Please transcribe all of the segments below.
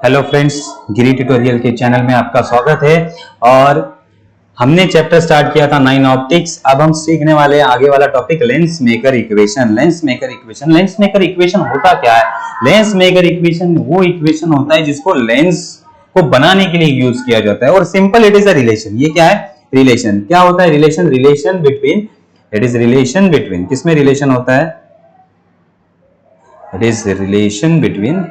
Hello friends, गिरी tutorial के channel में आपका स्वागत है। और हमने चैप्टर स्टार्ट किया था 9 ऑप्टिक्स। अब हम सीखने वाले हैं आगे वाला topic lens maker equation. Lens maker equation होता क्या है? लेंस मेकर इक्वेशन वो इक्वेशन होता है जिसको लेंस को बनाने के लिए यूज किया जाता है। और simple it is a relation. ये क्या है? रिलेशन। क्या होता है relation? Relation between, it is relation between, किसमें रिलेशन होता है? इट इज रिलेशन बिटवीन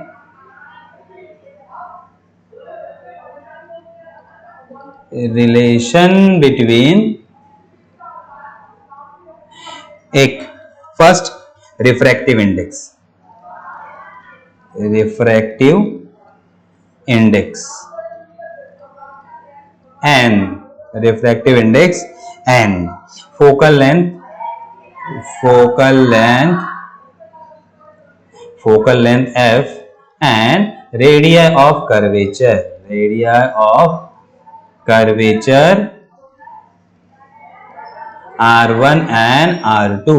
एक first refractive index and focal length f and radius of curvature R1 and R2.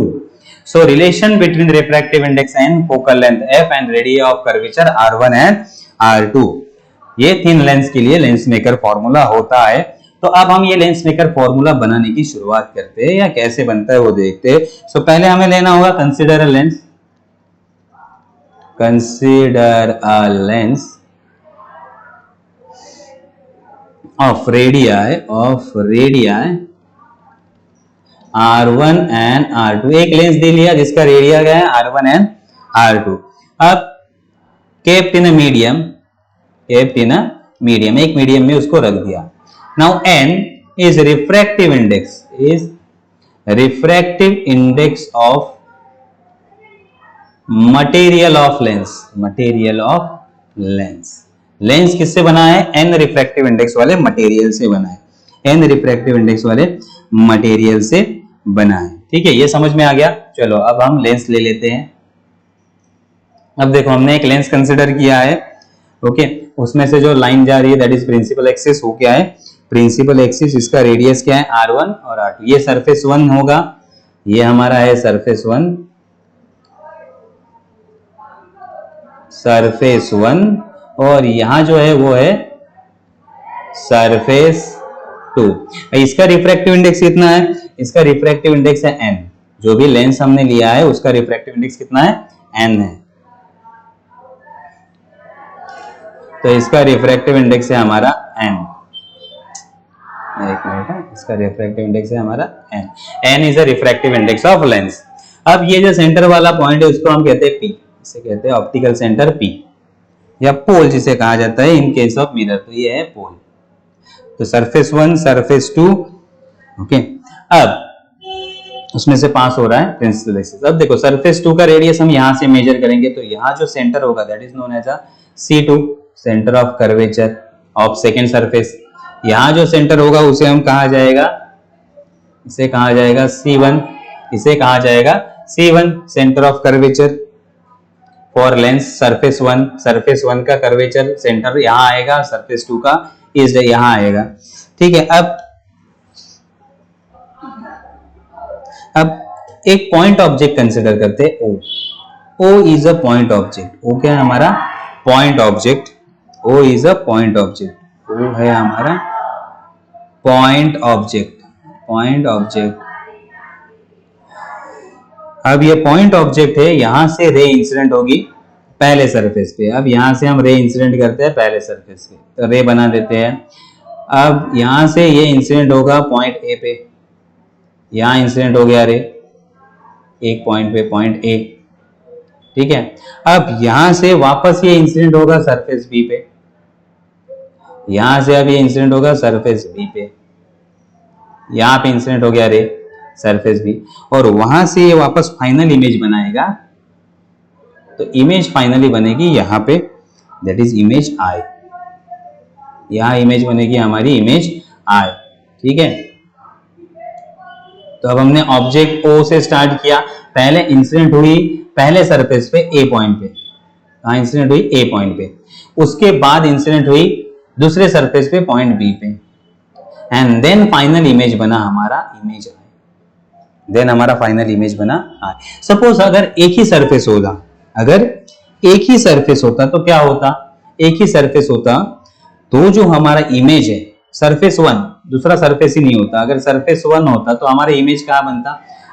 So relation between refractive index and focal length f and radius of curvature R1 and R2, ये 3 lens के लिए lens maker formula होता है। तो अब हम ये lens maker formula बनाने की शुरुआत करते हैं या कैसे बनता है वो देखते हैं। सो पहले हमें लेना होगा consider a lens of radii R1 and R2। एक लेंस दे लिया जिसका रेडिया क्या है? R1 and R2। अब केप्ट इन मीडियम, एक मीडियम में उसको रख दिया। Now n is refractive index of material of lens. Lens किससे बना है? n रिफ्रैक्टिव इंडेक्स वाले मटेरियल से बना है। ठीक है, ये समझ में आ गया। चलो अब हम लेंस ले लेते हैं। अब देखो हमने एक लेंस कंसिडर किया है। ओके, उसमें से जो लाइन जा रही है दैट इज प्रिंसिपल एक्सिस। वो क्या है? Principal axis. इसका रेडियस क्या है? R1 और R2। ये सरफेस 1 होगा, ये हमारा है सरफेस 1 और यहां जो है वो है सरफेस 2। इसका रिफ्रैक्टिव इंडेक्स कितना है? इसका रिफ्रैक्टिव इंडेक्स है n। जो भी लेंस हमने लिया है उसका रिफ्रैक्टिव इंडेक्स कितना है? n है। तो इसका रिफ्रैक्टिव इंडेक्स है हमारा n। एक मिनट है, इसका रिफ्रैक्टिव इंडेक्स है हमारा n। n is a refractive index of lens. अब ये जो सेंटर वाला पॉइंट है उसको हम कहते हैं p। इसे कहते हैं ऑप्टिकल सेंटर p या पोल जिसे कहा जाता है इन केस ऑफ मिरर। तो ये है पोल। तो सरफेस 1, सरफेस 2। ओके, अब उसमें से पास हो रहा है प्रिंसिपल एक्सिस। अब देखो सरफेस 2 का रेडियस हम यहां से मेजर करेंगे तो यहां जो सेंटर होगा that is known as a C2, centre of curvature of second surface. यहां जो सेंटर होगा उसे हम कहा जाएगा, इसे कहा जाएगा C1। इसे कहा जाएगा C1, centre of curvature for Lenz surface 1 का कर्वेचर सेंटर यहां आएगा, सरफेस 2 का इज यहां आएगा। ठीक है, अब एक पॉइंट ऑब्जेक्ट कंसिडर करते हैं O is a point object. O क्या है हमारा? Point object. O is a point object. O है हमारा पॉइंट ऑब्जेक्ट। अब ये पॉइंट ऑब्जेक्ट है, यहां से रे इंसिडेंट होगी पहले सरफेस पे। अब यहां से हम रे इंसिडेंट करते हैं पहले सरफेस पे, तो रे बना देते हैं। अब यहां से ये इंसिडेंट होगा पॉइंट ए पे, यहां इंसिडेंट हो गया रे एक पॉइंट पे, पॉइंट ए। ठीक है, अब यहां से वापस ये इंसिडेंट होगा सरफेस बी पे, यहां से अब ये इंसिडेंट होगा सरफेस बी पे, यहां पे इंसिडेंट हो गया रे सरफेस बी। और वहां से ये वापस फाइनल इमेज बनाएगा। तो इमेज फाइनली बनेगी यहां पे, दैट इज इमेज आई। यहां इमेज बनेगी हमारी इमेज आई। ठीक है, तो अब हमने ऑब्जेक्ट O से स्टार्ट किया। पहले इंसिडेंट हुई पहले सरफेस पे A पॉइंट पे, कहां इंसिडेंट हुई? A पॉइंट पे। उसके बाद इंसिडेंट हुई दूसरे सरफेस पे पॉइंट B पे, एंड देन फाइनल इमेज बना हमारा इमेज आई। देन हमारा फाइनल इमेज बना आई। सपोज अगर एक ही सरफेस होता तो क्या होता? एक ही सरफेस होता तो जो हमारा इमेज है सरफेस वन, दूसरा सरफेस ही नहीं होता। अगर सरफेस वन होता तो हमारा इमेज कहाँ बनता,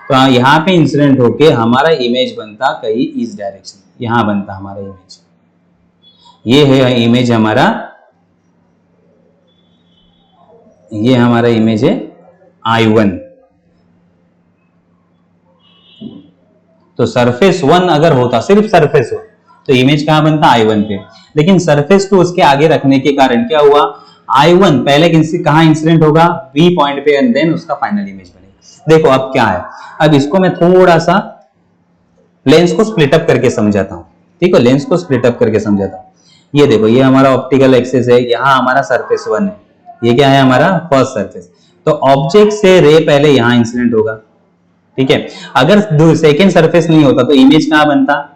तो यहाँ पे इंसिडेंट होके हमारा इमेज बनता कहीं इस डायरेक्शन, यहां बनता हमारा इमेज। ये है इमेज हमारा, ये हमारा इमेज है I1। तो सरफेस वन अगर होता, सिर्फ सरफेस वन, तो इमेज कहां बनता I1 पे। लेकिन सरफेस टू उसके आगे रखने के कारण क्या हुआ, I1 पहले कहां इंसिडेंट होगा, B पॉइंट पे, एंड देन उसका फाइनल इमेज बनेगा। देखो अब क्या है, अब इसको मैं थोड़ा सा लेंस को स्प्लिट अप करके समझाता हूं। ठीक है, लेंस को स्प्लिट अप करके समझाता हूं। ये देखो, ये हमारा ऑप्टिकल एक्सिस है, यहाँ हमारा सरफेस वन है, ये क्या है हमारा फर्स्ट सरफेस। तो ऑब्जेक्ट से रे पहले यहाँ इंसिडेंट होगा। ठीक है, अगर सेकेंड सरफेस नहीं होता तो इमेज कहां बनता,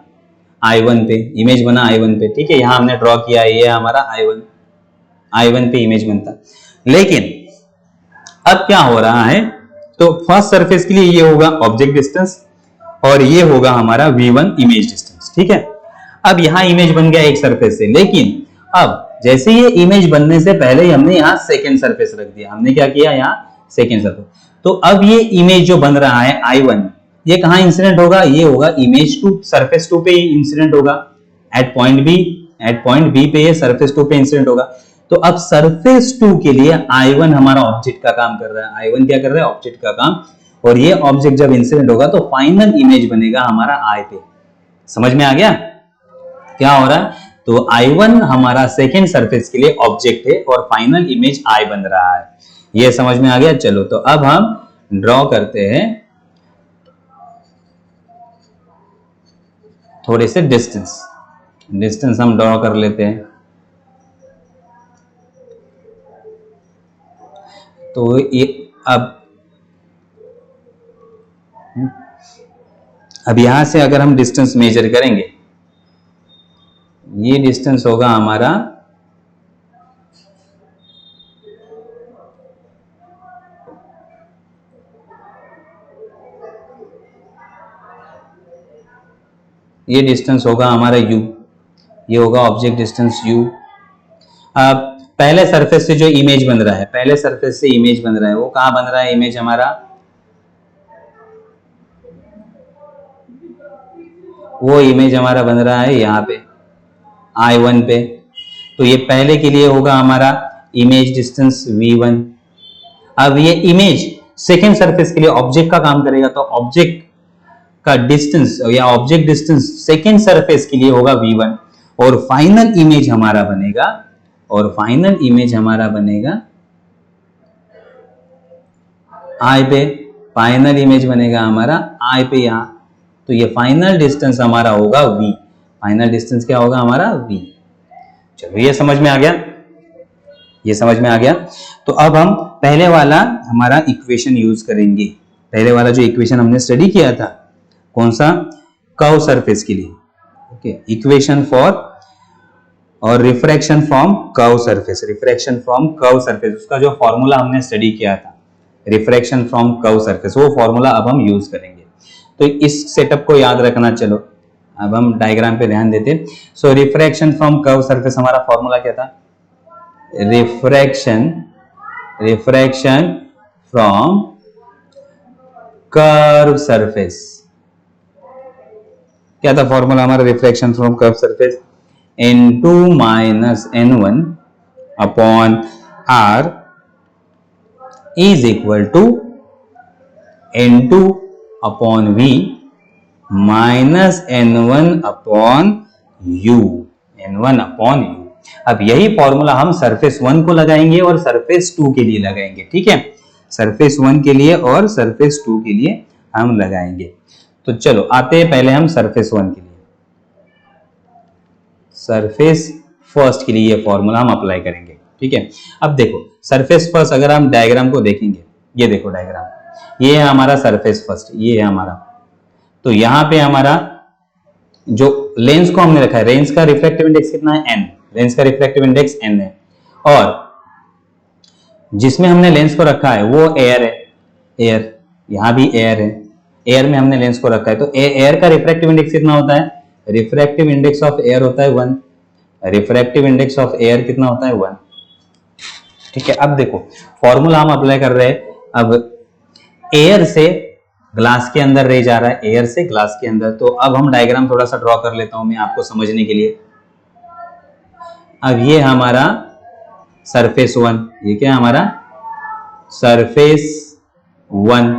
I1 पे, इमेज बना I1 पे। ठीक है, यहां हमने ड्रॉ किया, ये हमारा I1 पे इमेज बनता। लेकिन अब क्या हो रहा है, तो फर्स्ट सरफेस के लिए ये होगा ऑब्जेक्ट डिस्टेंस और ये होगा हमारा V1 इमेज डिस्टेंस। ठीक है, अब यहां इमेज बन गया एक सरफेस से, लेकिन अब जैसे ये इमेज बनने से पहले ही हमने यहाँ सेकेंड सरफेस रख दिया। हमने क्या किया, यहाँ सेकेंड सरफेस। तो अब ये इमेज जो बन रहा है I1, ये कहां इंसिडेंट होगा, ये होगा इमेज टू, सरफेस टू पे ही इंसिडेंट होगा, एट पॉइंट बी पे ये सरफेस टू पे इंसिडेंट होगा। तो अब सरफेस टू के लिए I1 हमारा ऑब्जेक्ट का काम कर रहा है, I1 क्या कर रहा है, ऑब्जेक्ट का काम। और ये ऑब्जेक्ट जब इंसिडेंट होगा तो फाइनल इमेज बनेगा हमारा I पे। समझ में आ गया क्या हो रहा है, तो I1 हमारा सेकेंड सरफेस के लिए ऑब्जेक्ट है और फाइनल इमेज I बन रहा है। ये समझ में आ गया। चलो, तो अब हम ड्रॉ करते हैं थोड़े से डिस्टेंस हम ड्रॉ कर लेते हैं। तो ये अब यहां से अगर हम डिस्टेंस मेजर करेंगे, ये डिस्टेंस होगा हमारा ये डिस्टेंस होगा हमारा u, ये होगा ऑब्जेक्ट डिस्टेंस u। अब पहले सरफेस से जो इमेज बन रहा है, पहले सरफेस से इमेज बन रहा है, वो कहां बन रहा है इमेज हमारा, वो इमेज हमारा बन रहा है यहाँ पे I1 पे। तो ये पहले के लिए होगा हमारा इमेज डिस्टेंस V1। अब ये इमेज सेकेंड सरफेस के लिए ऑब्जेक्ट का काम करेगा, तो ऑब्जेक्ट का डिस्टेंस या ऑब्जेक्ट डिस्टेंस सेकेंड सरफेस के लिए होगा V1 और फाइनल इमेज हमारा बनेगा I पे, फाइनल इमेज बनेगा हमारा I पे यहाँ। तो ये फाइनल डिस्टेंस हमारा होगा V, फाइनल डिस्टेंस क्या होगा हमारा V। चलो, ये समझ में आ गया। तो अब हम पहले वाला हमारा इक्वेशन यूज करेंगे। पहले वाला जो इक्वेशन हमने स्टडी किया था, कौन सा, कर्व सरफेस के लिए। ओके, इक्वेशन फॉर और रिफ्रैक्शन फ्रॉम कर्व सरफेस, उसका जो फॉर्मूला हमने स्टडी किया था, रिफ्रैक्शन फ्रॉम कर्व सरफेस, वो फॉर्मूला अब हम यूज करेंगे। तो इस सेटअप को याद रखना। चलो, अब हम डायग्राम पे ध्यान देते हैं। सो रिफ्रैक्शन फ्रॉम कर्व सरफेस, हमारा फॉर्मूला क्या था, रिफ्रैक्शन फ्रॉम कर्व सरफेस। क्या था फॉर्मूला हमारा refraction from curve surface, n2 minus n1 upon r is equal to n2 upon v minus n1 upon u। अब यही फॉर्मूला हम सरफेस 1 को लगाएंगे और सरफेस 2 के लिए लगाएंगे। ठीक है, सरफेस 1 के लिए और सरफेस 2 के लिए हम लगाएंगे। तो चलो आते हैं पहले हम सरफेस 1 के लिए। सरफेस फर्स्ट के लिए ये फॉर्मूला हम अप्लाई करेंगे। ठीक है, अब देखो सरफेस फर्स्ट, अगर हम डायग्राम को देखेंगे, ये देखो डायग्राम, ये है हमारा सरफेस फर्स्ट, ये है हमारा। तो यहां पे हमारा जो लेंस को हमने रखा है, लेंस का रिफ्रैक्टिव इंडेक्स कितना है, n, लेंस का रिफ्रैक्टिव इंडेक्स n है, और जिसमें हमने लेंस को रखा है वो एयर है, एयर, यहां भी एयर है, एयर में हमने लेंस को रखा है। तो एयर का रिफ्रैक्टिव इंडेक्स कितना होता है, रिफ्रैक्टिव इंडेक्स ऑफ एयर होता है 1, रिफ्रैक्टिव इंडेक्स ऑफ एयर कितना होता है 1। ठीक है, अब देखो फॉर्मूला हम अप्लाई कर रहे हैं। अब एयर से ग्लास के अंदर रे जा रहा है, एयर से ग्लास के अंदर। तो अब हम डायग्राम थोड़ा सा ड्रॉ कर लेता हूं मैं आपको समझने के लिए। अब ये हमारा सरफेस 1, ये क्या है हमारा सरफेस 1।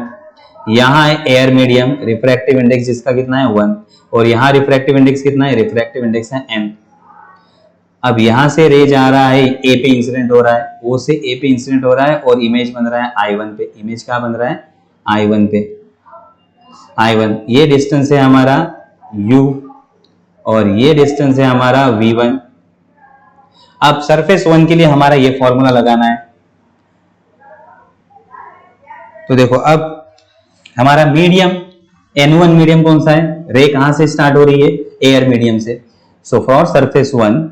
यहां है एयर मीडियम, रिफ्रैक्टिव इंडेक्स जिसका कितना है 1, और यहां रिफ्रैक्टिव इंडेक्स कितना है, रिफ्रैक्टिव इंडेक्स है n। अब यहां से रे जा रहा है, ए पे इंसिडेंट हो रहा है, ओ से ए पे इंसिडेंट हो रहा है, और इमेज बन रहा है I1 पे। इमेज क्या बन रहा है I1 पे, I1। ये डिस्टेंस है हमारा u और ये डिस्टेंस है हमारा v1। अब सरफेस 1 के लिए हमारा ये फॉर्मूला लगाना है। तो देखो अब हमारा मीडियम N1 मीडियम कौन सा है, रे कहां से स्टार्ट हो रही है, एयर मीडियम से। सो फॉर सरफेस 1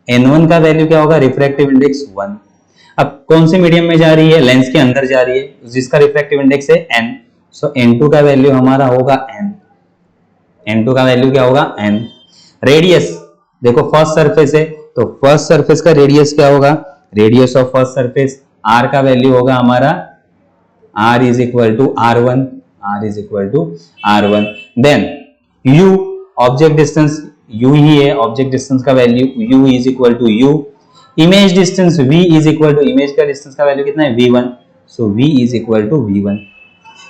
N1 का वैल्यू क्या होगा, रिफ्रैक्टिव इंडेक्स 1। अब कौन से मीडियम में जा रही है, लेंस के अंदर जा रही है, जिसका रिफ्रैक्टिव इंडेक्स है n। सो N2 का वैल्यू हमारा होगा n। N2 का वैल्यू क्या होगा n। रेडियस देखो फर्स्ट सरफेस है, तो फर्स्ट सरफेस का रेडियस क्या होगा, radius of first surface r का वैल्यू होगा हमारा r is equal to r1, r is equal to r1। Then u object distance, u ही है ऑब्जेक्ट डिस्टेंस का value, u is equal to u। Image distance v is equal to, image का distance का value कितना है v1, so v is equal to v1।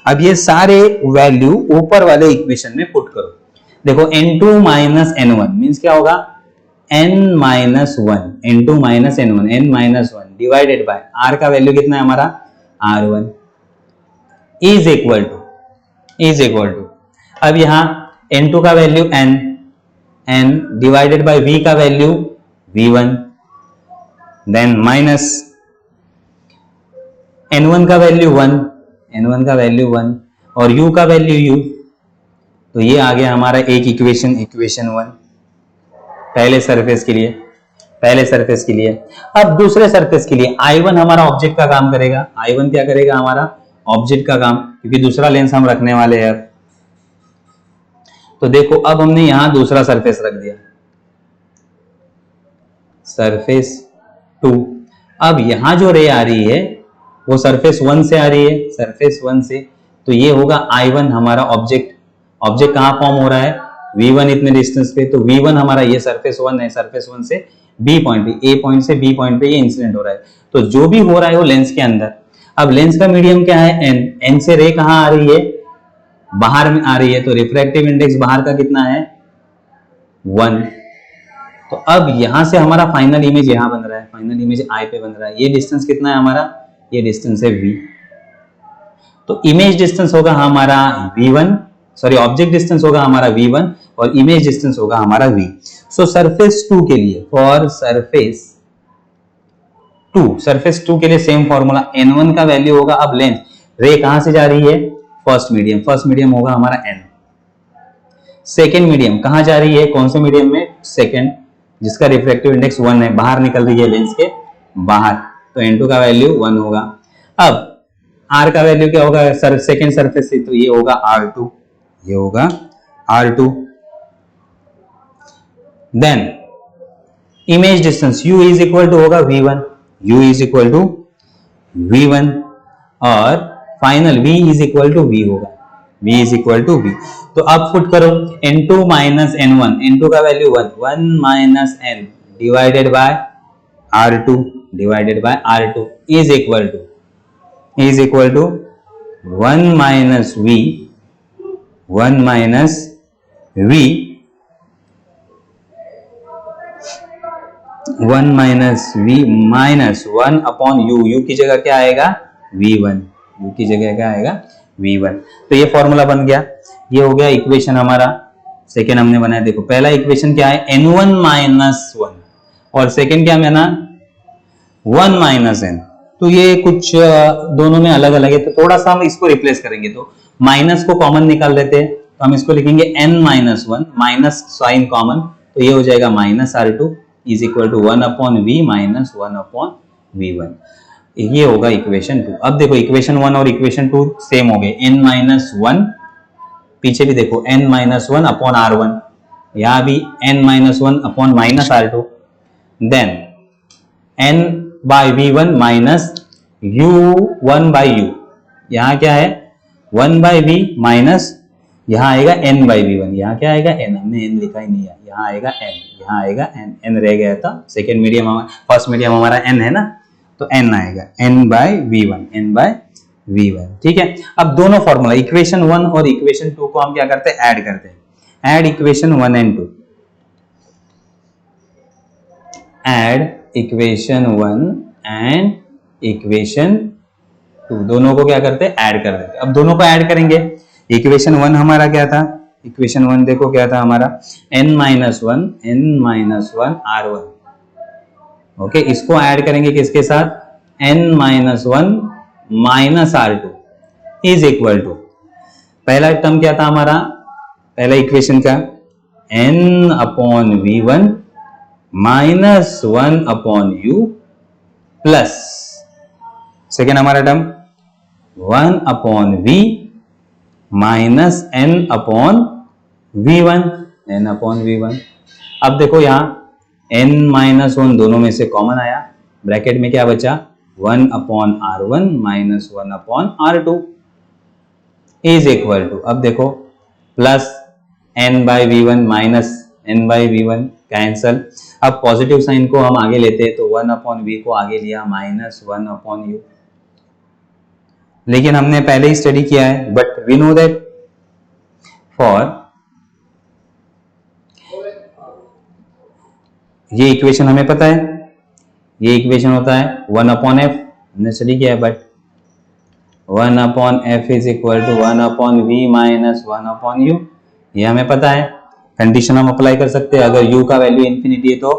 अब ये सारे वैल्यू ऊपर वाले इक्वेशन में पुट करो। देखो n2 माइनस n1 मीन्स क्या होगा, n minus 1, n2 minus n1, n minus 1 divided by r का वैल्यू कितना है हमारा r1 इज इक्वल टू, अब यहां n2 का value n divided by v का value v1, then minus n1 का वैल्यू 1, n1 का वैल्यू 1 और u का वैल्यू u। तो ये आ गया हमारा एक इक्वेशन 1 पहले सरफेस के लिए। अब दूसरे सरफेस के लिए I1 हमारा ऑब्जेक्ट का काम करेगा, I1 क्या करेगा हमारा ऑब्जेक्ट का काम, क्योंकि दूसरा लेंस हम रखने वाले हैं। तो देखो अब हमने यहां दूसरा सरफेस रख दिया, सरफेस 2। अब यहां जो रे आ रही है वो सरफेस 1 से आ रही है, सरफेस 1 से। तो ये होगा I1 हमारा ऑब्जेक्ट कहां फॉर्म हो रहा है v1 इतने डिस्टेंस पे। तो v1 हमारा ये सरफेस 1 है, सरफेस 1 से b पॉइंट पे, a पॉइंट से b पॉइंट पे ये इंसिडेंट हो रहा है। तो जो भी हो रहा है वो लेंस के अंदर। अब लेंस का मीडियम क्या है n से रे कहां आ रही है, बाहर में आ रही है। तो रिफ्रैक्टिव इंडेक्स बाहर का कितना है 1। तो अब यहां से हमारा फाइनल इमेज यहां बन रहा है, फाइनल इमेज I पे बन रहा है। ये डिस्टेंस कितना है हमारा, ये डिस्टेंस है v। तो इमेज डिस्टेंस होगा हमारा v1, सॉरी ऑब्जेक्ट डिस्टेंस होगा हमारा v1 और इमेज डिस्टेंस होगा हमारा v। सो सरफेस 2 के लिए, फॉर सरफेस 2 के लिए सेम फॉर्मूला, n1 का वैल्यू होगा, अब लेंथ रे कहां से जा रही है, फर्स्ट मीडियम होगा हमारा n। सेकेंड मीडियम कहां जा रही है, कौन से मीडियम में, सेकेंड, जिसका रिफ्रैक्टिव इंडेक्स 1 है, बाहर निकल रही है लेंस के बाहर। तो n2 का वैल्यू 1 होगा। अब r का वैल्यू क्या होगा सेकेंड सरफेस से, तो ये होगा r2, ये होगा r2। Then image distance u is equal to होगा v1, u is equal to v1 और final v is equal to v होगा, v is equal to v। तो अब पुट करो n2 माइनस n1, n2 का value 1 minus n divided by r2 is equal to 1 minus v minus 1 upon u की जगह क्या आएगा v1, तो ये फॉर्मूला बन गया। ये हो गया इक्वेशन हमारा सेकेंड हमने बनाया। देखो पहला इक्वेशन क्या है n1 माइनस 1 और सेकेंड क्या बना 1 माइनस n। तो ये कुछ दोनों में अलग अलग है, तो थोड़ा सा हम इसको रिप्लेस करेंगे। तो माइनस को कॉमन निकाल देते हैं, तो हम इसको लिखेंगे n minus 1, minus sign common, तो ये हो जाएगा minus r2 is equal to 1 upon v minus 1 upon v1। ये होगा इक्वेशन 2। अब देखो इक्वेशन 1 और इक्वेशन 2 सेम हो गए, n माइनस 1, पीछे भी देखो n माइनस 1 अपॉन r1, यहाँ भी n minus 1 upon minus r2, then n by v1 minus u1 by u, यहां क्या है 1 बाय v माइनस यहां आएगा n बाय v1, यहां क्या आएगा n, हमने n लिखा ही नहीं है, यहां आएगा n, यहां आएगा n, n रह गया था, सेकेंड मीडियम हमारा, फर्स्ट मीडियम हमारा n है ना, तो n आएगा n by v1, n by v1, ठीक है। अब दोनों फॉर्मूला इक्वेशन 1 और इक्वेशन 2 को हम क्या करते हैं, ऐड करते हैं, add equation 1 and 2, add equation 1 and equation 2, दोनों को क्या करते हैं, ऐड कर देते हैं। अब दोनों को ऐड करेंगे, इक्वेशन 1 हमारा क्या था, इक्वेशन 1 देखो क्या था हमारा, n minus one r1, okay, इसको ऐड करेंगे किसके साथ, n minus one minus r2 is equal to, पहला टर्म क्या था हमारा, पहला इक्वेशन का n upon v1 minus 1 upon u plus second हमारा term 1 upon v minus n upon v1, n upon v1। अब देखो यहां n माइनस 1 दोनों में से कॉमन आया, ब्रैकेट में क्या बचा 1 upon r1 minus 1 upon r2 is equal to, अब देखो plus n by v1 minus n by v1 cancel, अब पॉजिटिव साइन को हम आगे लेते हैं तो 1 अपॉन v को आगे लिया माइनस 1 अपॉन u, लेकिन हमने पहले ही स्टडी किया है, but we know that for ये इक्वेशन हमें पता है, ये इक्वेशन होता है 1 अपॉन f, हमने स्टडी किया है, but 1 upon f is equal to 1 upon v minus 1 upon u, ये हमें पता है, कंडीशन हम अप्लाई कर सकते हैं, अगर u का वैल्यू इंफिनिटी है तो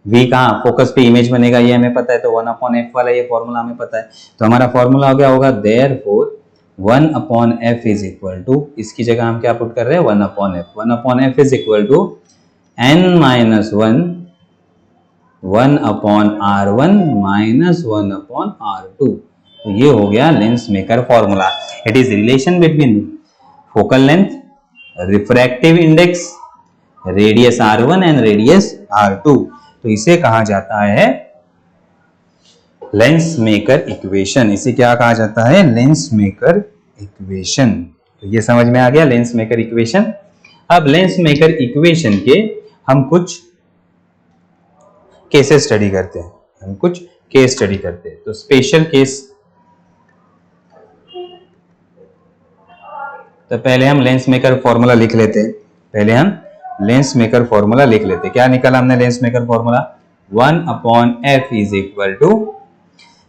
v कहाँ फोकस पे इमेज बनेगा, ये हमें पता है, तो 1 अपॉन f वाला ये फॉर्मूला हमें पता है, तो हमारा फॉर्मूला हो गया होगा therefore 1 upon f is equal to, इसकी जगह हम क्या पुट कर रहे हैं 1 upon f, 1 upon f is equal to n minus 1 upon r1 minus 1 upon r2, तो ये हो गया lens maker formula. It is relation between focal length, refractive index, radius r1 and radius r2, तो इसे कहा जाता है लेंस मेकर इक्वेशन, इसे क्या कहा जाता है लेंस मेकर इक्वेशन, तो ये समझ में आ गया लेंस मेकर इक्वेशन। अब लेंस मेकर इक्वेशन के हम कुछ केसेस स्टडी करते हैं, हम कुछ केस स्टडी करते हैं, तो स्पेशल केस, तो पहले हम लेंस मेकर फॉर्मूला लिख लेते हैं, पहले हम लेंस मेकर फॉर्मूला लिख लेते हैं, क्या निकाला हमने lens maker formula 1 upon f is equal to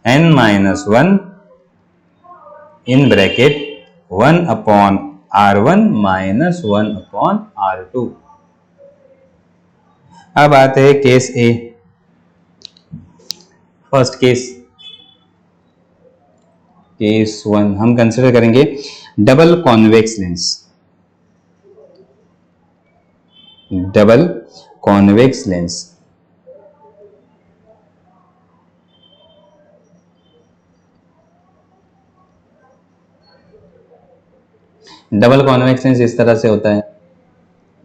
n minus 1 in bracket 1 upon r1 minus 1 upon r2। अब आते हैं case A, first case, case 1 हम कंसिडर करेंगे double convex lens, double convex lens, double convex lens इस तरह से होता है,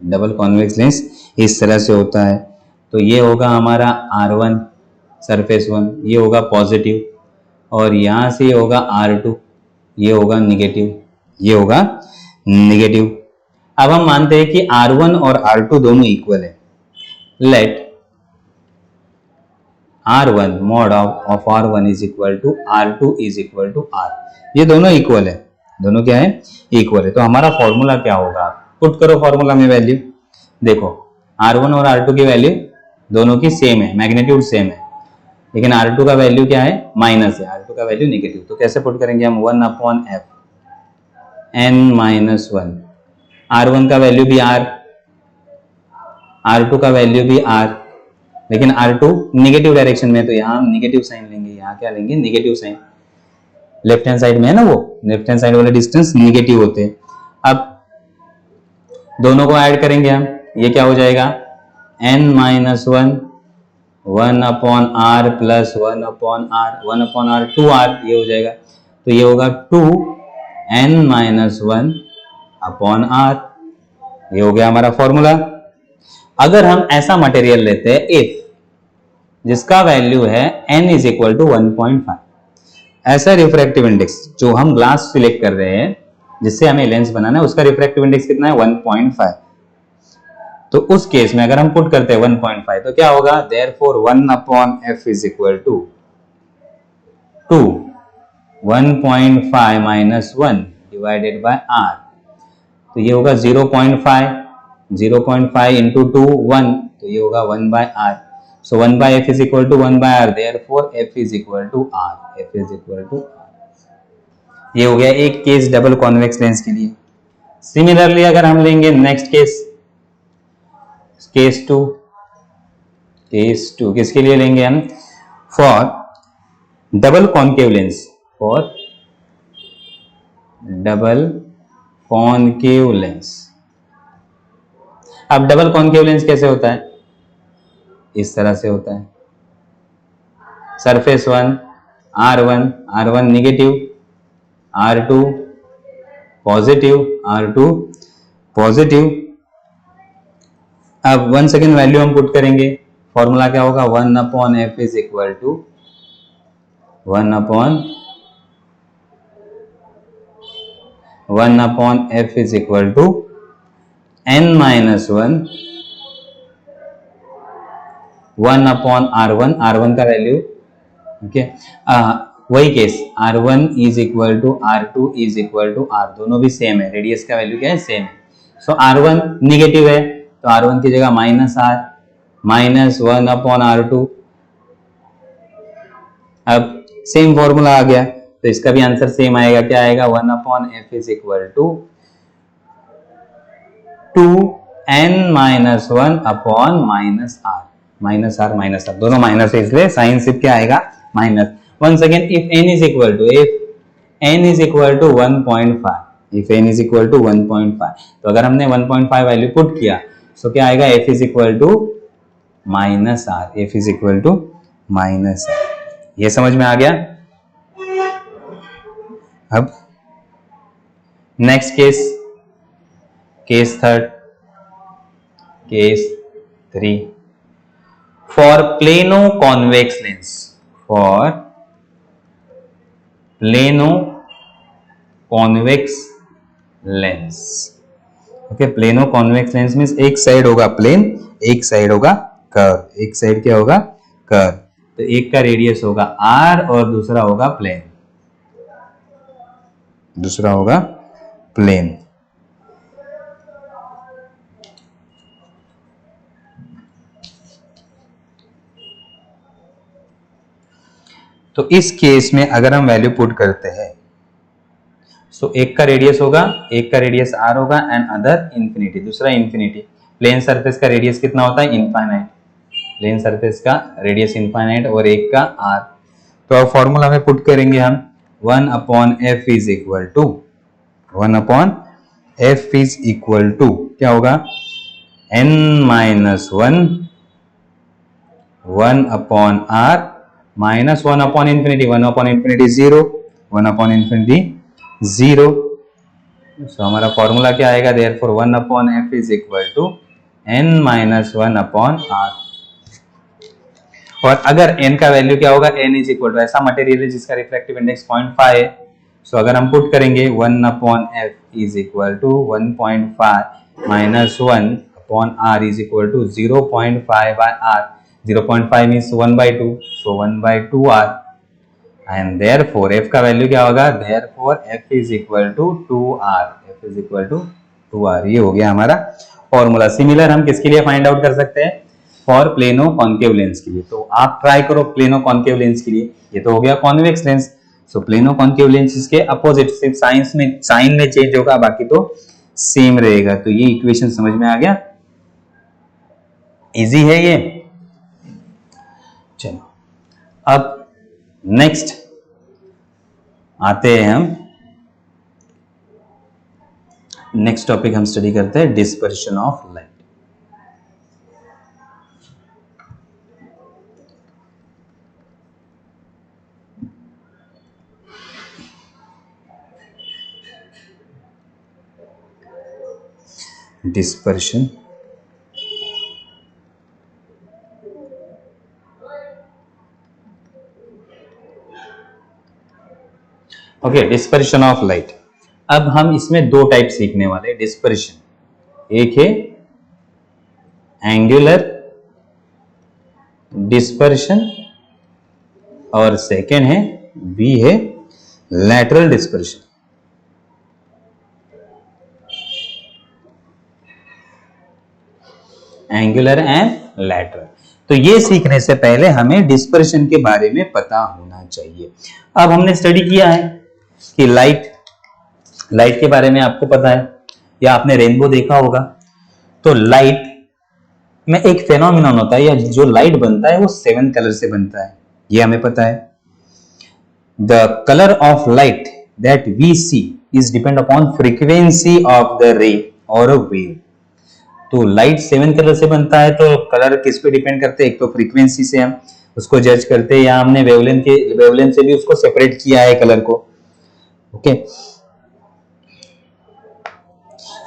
डबल कॉन्वेक्स लेंस इस तरह से होता है, तो ये होगा हमारा r1 सरफेस 1, ये होगा पॉजिटिव, और यहां से ये होगा r2, ये होगा निगेटिव, ये होगा निगेटिव। अब हम मानते हैं कि r1 और r2 दोनों इक्वल है, let r1 mod of r1 is equal to r2 is equal to r, ये दोनों इक्वल है, दोनों क्या है इक्वल है, तो हमारा फॉर्मूला क्या होगा, पुट करो फॉर्मूला में वैल्यू, देखो r1 और r2 की वैल्यू दोनों की सेम है, मैग्नीट्यूड सेम है, लेकिन r2 का वैल्यू क्या है माइनस है, r2 का वैल्यू नेगेटिव, तो कैसे पुट करेंगे हम 1 upon f n minus 1, r1 का वैल्यू भी r, r2 का वैल्यू भी r, लेकिन r2 निगेटिव डायरेक्शन में, तो यहाँ हम निगेटिव साइन लेंगे, यहाँ क्या लेंगे negative sign, left hand side में है ना, वो लेफ्ट हैंड साइड वाले डिस्टेंस निगेटिव होते हैं। अब दोनों को ऐड करेंगे हम, ये क्या हो जाएगा n minus 1 upon r plus 1 upon r, 1 upon r 2r, ये हो जाएगा, तो ये होगा 2n माइनस 1 अपॉन r, ये हो गया हमारा फॉर्मूला। अगर हम ऐसा मटेरियल लेते हैं, जिसका वैल्यू है n इज इक्वल टू 1.5। ऐसा रिफ्रैक्टिव इंडेक्स जो हम ग्लास सिलेक्ट कर रहे हैं जिससे हमें लेंस बनाना है उसका रिफ्रैक्टिव इंडेक्स कितना है 1.5। तो उस केस में अगर हम पुट करते हैं 1.5 तो क्या होगा, therefore 1/f is equal to 1.5 minus 1 divided by r। तो ये होगा 0.5, 0.5 इंटू 2 1, तो ये होगा 1/r। So 1/f is equal to 1/r, therefore f is equal to r, f is equal to r। ये हो गया एक केस डबल कॉन्वेक्स लेंस के लिए। सिमिलरली अगर हम लेंगे नेक्स्ट केस, केस 2, केस 2 किसके लिए लेंगे हम, for double concave lens, for double concave lens. अब डबल कॉन्केव लेंस कैसे होता है, इस तरह से होता है, surface 1 R1 negative, R2 positive, R2 positive. अब 1 सेकेंड वैल्यू हम पुट करेंगे, फॉर्मूला क्या होगा, 1/f is equal to 1/f is equal to n minus 1/r1, R1 का वैल्यू, ओके वही case R1 is equal to R2 is equal to R, दोनों भी same है, रेडियस का वैल्यू क्या है, सेम है। सो R1 निगेटिव है तो R1 की जगह माइनस R, माइनस 1/R2। अब सेम फॉर्मूला आ गया तो इसका भी आंसर सेम आएगा, क्या आएगा, 1/f is equal to 2n minus 1 upon minus r, minus r minus r, दोनों माइनस है इसलिए साइन सिर्फ क्या आएगा, minus. One second, if n is equal to 1.5, if n is equal to 1.5, तो अगर हमने 1.5 वैल्यू पुट किया तो क्या आएगा, f is equal to minus r, f is equal to minus r। ये समझ में आ गया। अब next case, case third, case 3, for plano convex lens, for plano convex lens, okay. Plano convex lens means एक साइड होगा plane, एक side होगा कर्व, एक साइड क्या होगा, कर्व। तो एक का रेडियस होगा r और दूसरा होगा प्लेन, दूसरा होगा प्लेन। तो इस केस में अगर हम वैल्यू पुट करते हैं सो एक का रेडियस होगा, एक का रेडियस r होगा एंड अदर इंफिनिटी, दूसरा इंफिनिटी। प्लेन सरफेस का रेडियस कितना होता है, इनफाइनाइट, प्लेन सरफेस का रेडियस इनफाइनाइट और एक का r। तो अब फॉर्मूला में पुट करेंगे हम 1/f is equal to 1/f is equal to क्या होगा, n minus 1/r minus 1/infinity, 1/infinity 0, 1/infinity 0। सो हमारा फॉर्मूला क्या आएगा, therefore 1/f is equal to n minus 1/r। और अगर n का वैल्यू क्या होगा, n इज इक्वल टू, ऐसा मटेरियल है जिसका रिफ्रैक्टिव इंडेक्स 0.5 है, सो अगर हम पुट करेंगे 1/f is equal to 1.5 minus 1/r is equal to 0.5/r, 0.5 means 1/2, so 1/2r and therefore f का वैल्यू क्या होगा, therefore f is equal to 2r, f is equal to 2r। ये हो गया हमारा फॉर्मूला। सिमिलर हम किसके लिए फाइंड आउट कर सकते हैं, फॉर प्लेनो कॉन्केव लेंस के लिए। तो आप ट्राई करो प्लेनो कॉन्केव लेंस के लिए, ये तो हो गया कॉन्वेक्स लेंस। सो प्लेनो कॉन्केव लेंस इसके अपोजिट, सिर्फ साइन में चेंज होगा, बाकी तो सेम रहेगा। तो ये इक्वेशन समझ में आ गया, इजी है ये। चलो अब नेक्स्ट आते हैं हम, नेक्स्ट टॉपिक हम स्टडी करते हैं dispersion of light. dispersion okay, dispersion of light. अब हम इसमें दो टाइप सीखने वाले डिस्पर्शन। एक है एंगुलर डिस्पर्शन और सेकेंड है बी है lateral dispersion. Angular and lateral. तो ये सीखने से पहले हमें डिस्पर्शन के बारे में पता होना चाहिए। अब हमने स्टडी किया है कि लाइट के बारे में आपको पता है या आपने रेनबो देखा होगा। तो लाइट में एक फेनोमेनन होता है या जो लाइट बनता है वो 7 कलर से बनता है, ये हमें पता है। The colour of light that we see is depend upon frequency of the ray और अ वेव। तो लाइट 7 कलर से बनता है, तो कलर किस पे डिपेंड करते हैं? एक तो फ्रीक्वेंसी से हम उसको जज करते हैं, या हमने वेवलेंथ से भी उसको सेपरेट किया है कलर को। Okay,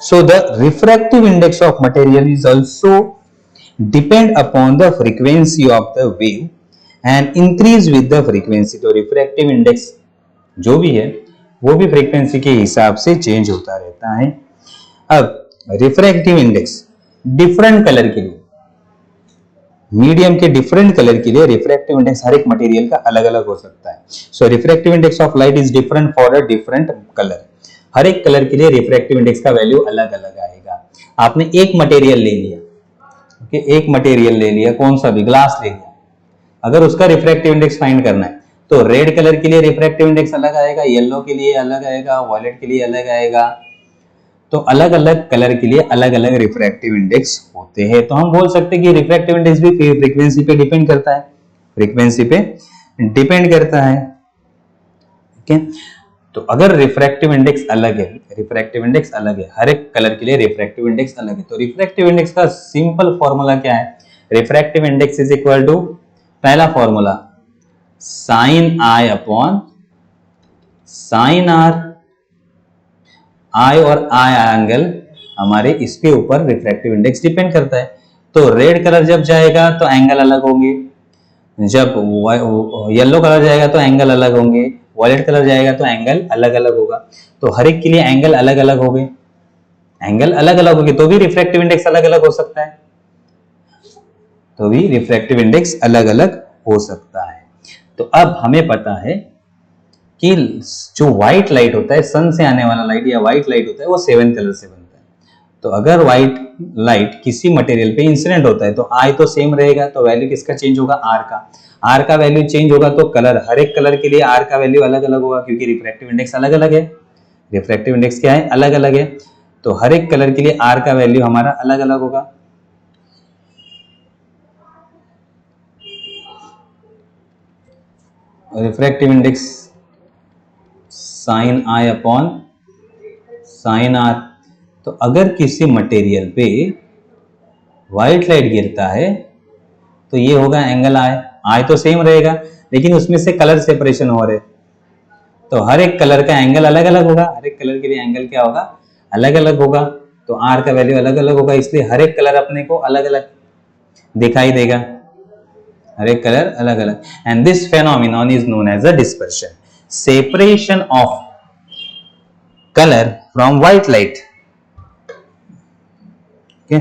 so the refractive index of material is also depend upon the frequency of the wave and increase with the frequency. तो रिफ्रैक्टिव इंडेक्स जो भी है वो भी फ्रीक्वेंसी के हिसाब से चेंज होता रहता है। अब रिफ्रैक्टिव इंडेक्स डिफरेंट कलर के लिए, मीडियम के डिफरेंट कलर के लिए रिफ्रैक्टिव इंडेक्स हर एक मटेरियल का अलग अलग हो सकता है। So refractive index of light is different for a different colour. हर एक कलर के लिए रिफ्रैक्टिव इंडेक्स का वैल्यू अलग अलग आएगा। आपने एक मटेरियल ले लिया, ओके, एक मटेरियल ले लिया, कौन सा भी ग्लास ले लिया, अगर उसका रिफ्रैक्टिव इंडेक्स फाइंड करना है तो रेड कलर के लिए रिफ्रैक्टिव इंडेक्स अलग आएगा, येलो के लिए अलग आएगा, वॉयलेट के लिए अलग आएगा। तो अलग अलग कलर के लिए अलग अलग रिफ्रैक्टिव इंडेक्स होते हैं। तो हम बोल सकते हैं कि रिफ्रैक्टिव इंडेक्स भी फ्रीक्वेंसी पे डिपेंड करता है, फ्रीक्वेंसी पे डिपेंड करता है। ठीक है, तो अगर रिफ्रैक्टिव इंडेक्स अलग है, रिफ्रैक्टिव इंडेक्स अलग है, हर एक कलर के लिए रिफ्रैक्टिव इंडेक्स अलग है। तो रिफ्रैक्टिव इंडेक्स का सिंपल फॉर्मूला क्या है? Refractive index is equal to, पहला formula sine I upon sine R. I और आई एंगल हमारे इसके ऊपर रिफ्रैक्टिव इंडेक्स डिपेंड करता है। तो रेड कलर जब जाएगा तो एंगल अलग होंगे, जब येलो कलर जाएगा तो एंगल अलग होंगे, वॉयलेट कलर जाएगा तो एंगल अलग अलग होगा। तो हर एक के लिए एंगल अलग अलग हो गए, एंगल अलग अलग होगी तो भी रिफ्रैक्टिव इंडेक्स अलग अलग हो सकता है, तो भी रिफ्रैक्टिव इंडेक्स अलग अलग हो सकता है। तो अब हमें पता है कि जो व्हाइट लाइट होता है, सन से आने वाला लाइट या व्हाइट लाइट होता है, वो 7 कलर से बनता है। तो अगर व्हाइट लाइट किसी मटेरियल पे इंसिडेंट होता है तो आई तो सेम रहेगा, तो वैल्यू किसका चेंज होगा? आर का। आर का वैल्यू चेंज होगा तो कलर, हर एक कलर के लिए आर का वैल्यू अलग अलग होगा, क्योंकि रिफ्रैक्टिव इंडेक्स अलग अलग है। रिफ्रैक्टिव इंडेक्स क्या है? अलग अलग है। तो हर एक कलर के लिए आर का वैल्यू हमारा अलग अलग होगा। रिफ्रैक्टिव इंडेक्स साइन आई अपॉन साइन आर। तो अगर किसी मटेरियल पे व्हाइट लाइट गिरता है तो ये होगा एंगल आई। आई तो सेम रहेगा लेकिन उसमें से कलर सेपरेशन हो रहे, तो हर एक कलर का एंगल अलग अलग होगा, हर एक कलर के लिए एंगल क्या होगा? अलग अलग होगा। तो आर का वैल्यू अलग अलग होगा, इसलिए हर एक कलर अपने को अलग अलग दिखाई देगा, हर एक कलर अलग अलग। And this phenomenon is known as a dispersion, separation of colour from white light. Okay,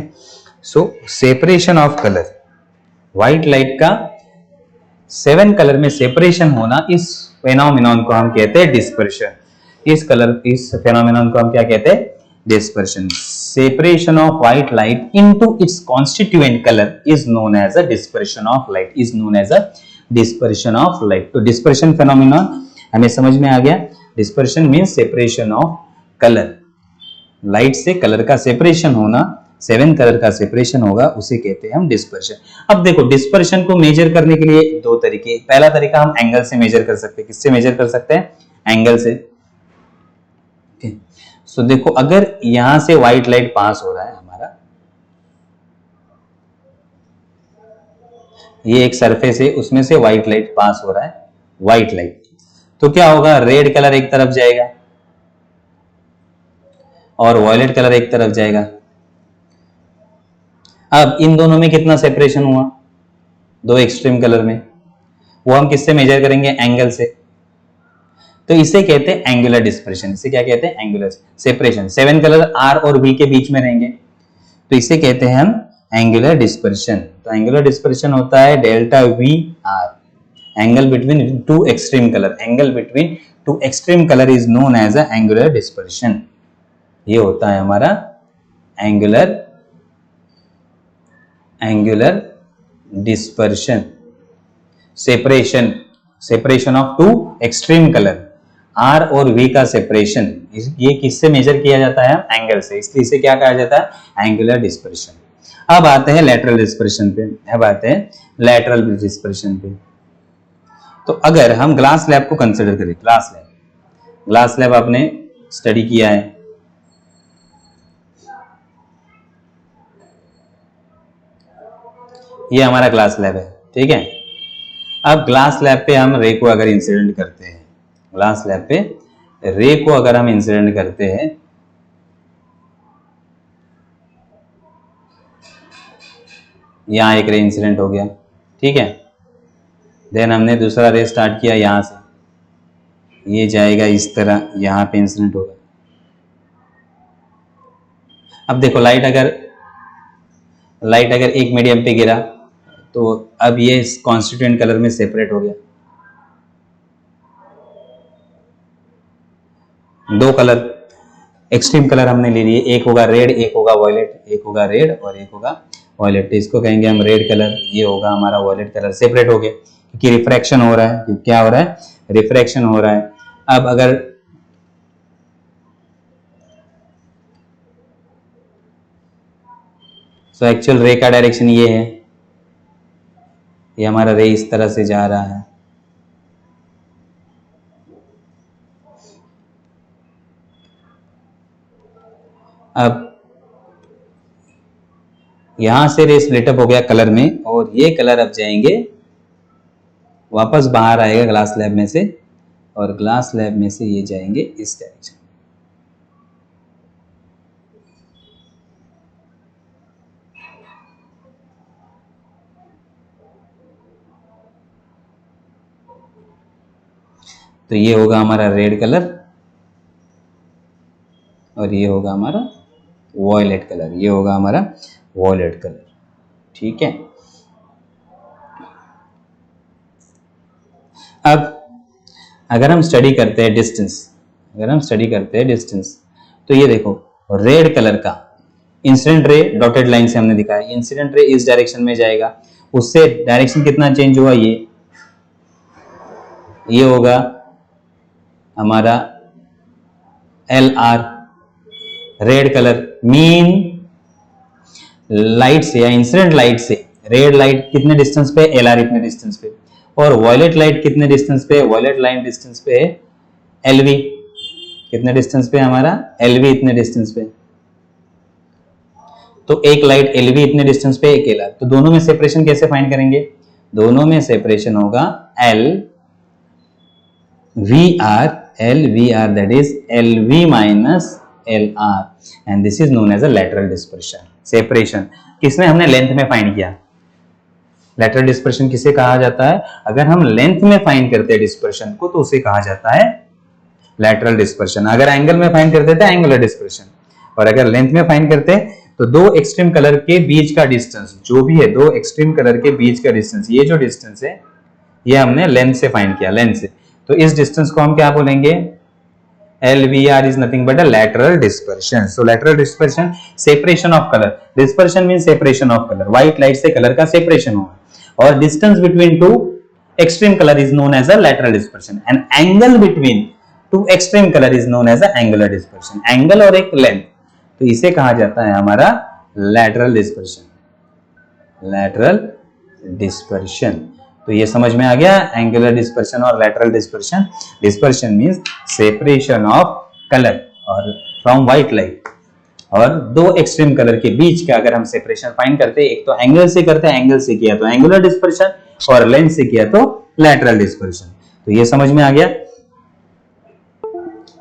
so separation of colour, white light का 7 कलर में सेपरेशन होना, इस फेनोमेनन को हम कहते हैं डिस्पर्शन। इस फेनोमेनन को हम क्या कहते हैं? Dispersion. Separation of white light into its constituent colour is known as a dispersion of light, is known as a dispersion of light. तो डिस्पर्शन फेनोमेनन हमें समझ में आ गया। Dispersion means separation of colour, light से colour का सेपरेशन होना, 7 कलर का सेपरेशन होगा, उसे कहते हैं हम डिस्पर्शन। अब देखो, डिस्पर्शन को मेजर करने के लिए दो तरीके। पहला तरीका हम एंगल से मेजर कर सकते हैं। किससे मेजर कर सकते हैं? एंगल से। सो देखो, अगर यहां से व्हाइट लाइट पास हो रहा है हमारा, ये एक सरफेस है, उसमें से व्हाइट लाइट पास हो रहा है, व्हाइट लाइट, तो क्या होगा? रेड कलर एक तरफ जाएगा और वॉयलेट कलर एक तरफ जाएगा। अब इन दोनों में कितना सेपरेशन हुआ? दो एक्सट्रीम कलर में। वो हम किससे मेजर करेंगे? एंगल से। तो इसे कहते हैं एंगुलर डिस्पर्शन। इसे क्या कहते हैं? Angular separation. 7 कलर आर और वी के बीच में रहेंगे, तो इसे कहते हैं हम एंगुलर डिस्पर्शन। तो एंगुलर डिस्पर्शन होता है delta V R, angle between two extreme colour. Angle between two extreme colour is known as a angular dispersion. ये होता है हमारा angular dispersion. Separation of two extreme colour, R और V का सेपरेशन, ये किससे मेजर किया जाता है? एंगल से, इसलिए इसे क्या कहा जाता है? Angular dispersion. अब आते हैं लेटरल डिस्पर्शन पे। तो अगर हम ग्लास लैब को कंसिडर करें, ग्लास लैब आपने स्टडी किया है, ये हमारा ग्लास लैब है, ठीक है। अब ग्लास लैब पे हम रे को अगर इंसिडेंट करते हैं, ग्लास लैब पे रे को अगर हम इंसिडेंट करते हैं, यहां एक रे इंसिडेंट हो गया, ठीक है। देन हमने दूसरा रे स्टार्ट किया यहां से, ये जाएगा इस तरह, यहां पे इंसिडेंट होगा। अब देखो लाइट अगर एक मीडियम पे गिरा तो अब ये कॉन्स्टिट्यूएंट कलर में सेपरेट हो गया। दो कलर एक्सट्रीम कलर हमने ले लिए, एक होगा रेड, एक होगा वॉयलेट, एक होगा रेड और एक होगा वॉयलेट। तो इसको कहेंगे हम रेड कलर, ये होगा हमारा वॉयलेट कलर। सेपरेट हो गए क्योंकि रिफ्रैक्शन हो रहा है। क्या हो रहा है? रिफ्रैक्शन हो रहा है। अब अगर सो एक्चुअल रे का डायरेक्शन ये है, ये हमारा रे इस तरह से जा रहा है। अब यहां से रे स्प्लिटअप हो गया कलर में, और ये कलर अब जाएंगे वापस बाहर आएगा ग्लास लैब में से, और ग्लास लैब में से ये जाएंगे इस डायरेक्शन। तो ये होगा हमारा रेड कलर और ये होगा हमारा वॉयलेट कलर, ये होगा हमारा वॉयलेट कलर, ठीक है। अब अगर हम स्टडी करते हैं डिस्टेंस, तो ये देखो रेड कलर का इंसिडेंट रे डॉटेड लाइन से हमने दिखाया, इंसिडेंट रे इस डायरेक्शन में जाएगा, उससे डायरेक्शन कितना चेंज हुआ? ये होगा हमारा LR। Red colour mean light से या इंसिडेंट लाइट से, रेड लाइट कितने डिस्टेंस पे? LR इतने डिस्टेंस पे। और वॉयलेट लाइट कितने डिस्टेंस पे? वॉयलेट लाइन डिस्टेंस पे है LV। कितने डिस्टेंस पे हमारा? LV इतने डिस्टेंस पे। तो एक लाइट LV इतने डिस्टेंस पे, एक LR। तो दोनों में सेपरेशन कैसे फाइंड करेंगे? दोनों में सेपरेशन होगा LVR, that is LV minus LR, and this is known as a lateral dispersion. Separation किसने हमने लेंथ में फाइंड किया? लेटरल डिस्पर्शन किसे कहा जाता है? अगर हम लेंथ में फाइंड करते हैं डिस्पर्शन को तो उसे कहा जाता है लेटरल डिस्पर्शन। अगर एंगल में फाइंड करते थे एंगुलर डिस्पर्शन, और अगर लेंथ में फाइंड करते तो दो एक्सट्रीम कलर के बीच का डिस्टेंस जो भी है, दो एक्सट्रीम कलर के बीच का डिस्टेंस, ये जो डिस्टेंस है ये हमने लेंथ से फाइंड किया, लेंथ से। तो इस डिस्टेंस को हम क्या बोलेंगे? LVR is nothing but a lateral dispersion. So lateral dispersion, separation of color. Dispersion means separation of color. White light से कलर का separation होगा, और distance between two extreme color is known as a lateral dispersion. And angle between two extreme color is known as a angular dispersion. Angle और एक length, तो इसे कहा जाता है हमारा lateral dispersion. Lateral dispersion. तो ये समझ में आ गया एंगुलर डिस्पर्शन और lateral dispersion. Dispersion means separation of colour और फ्रॉम व्हाइट लाइट, और दो एक्सट्रीम कलर के बीच का अगर हम सेपरेशन फाइंड करते हैं, एक तो एंगल से करते हैं, एंगल से किया तो एंगुलर डिस्पर्शन, और लेंथ से किया तो लेटरल डिस्पर्शन। तो ये समझ में आ गया।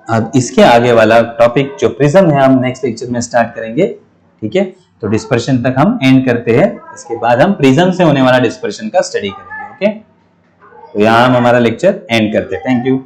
अब इसके आगे वाला टॉपिक जो प्रिज्म है हम नेक्स्ट लेक्चर में स्टार्ट करेंगे, ठीक है। तो डिस्पर्शन तक हम एंड करते हैं, इसके बाद हम प्रिज्म से होने वाला डिस्पर्शन का स्टडी करेंगे, ओके। तो यहां हम हमारा लेक्चर एंड करते हैं। Thank you.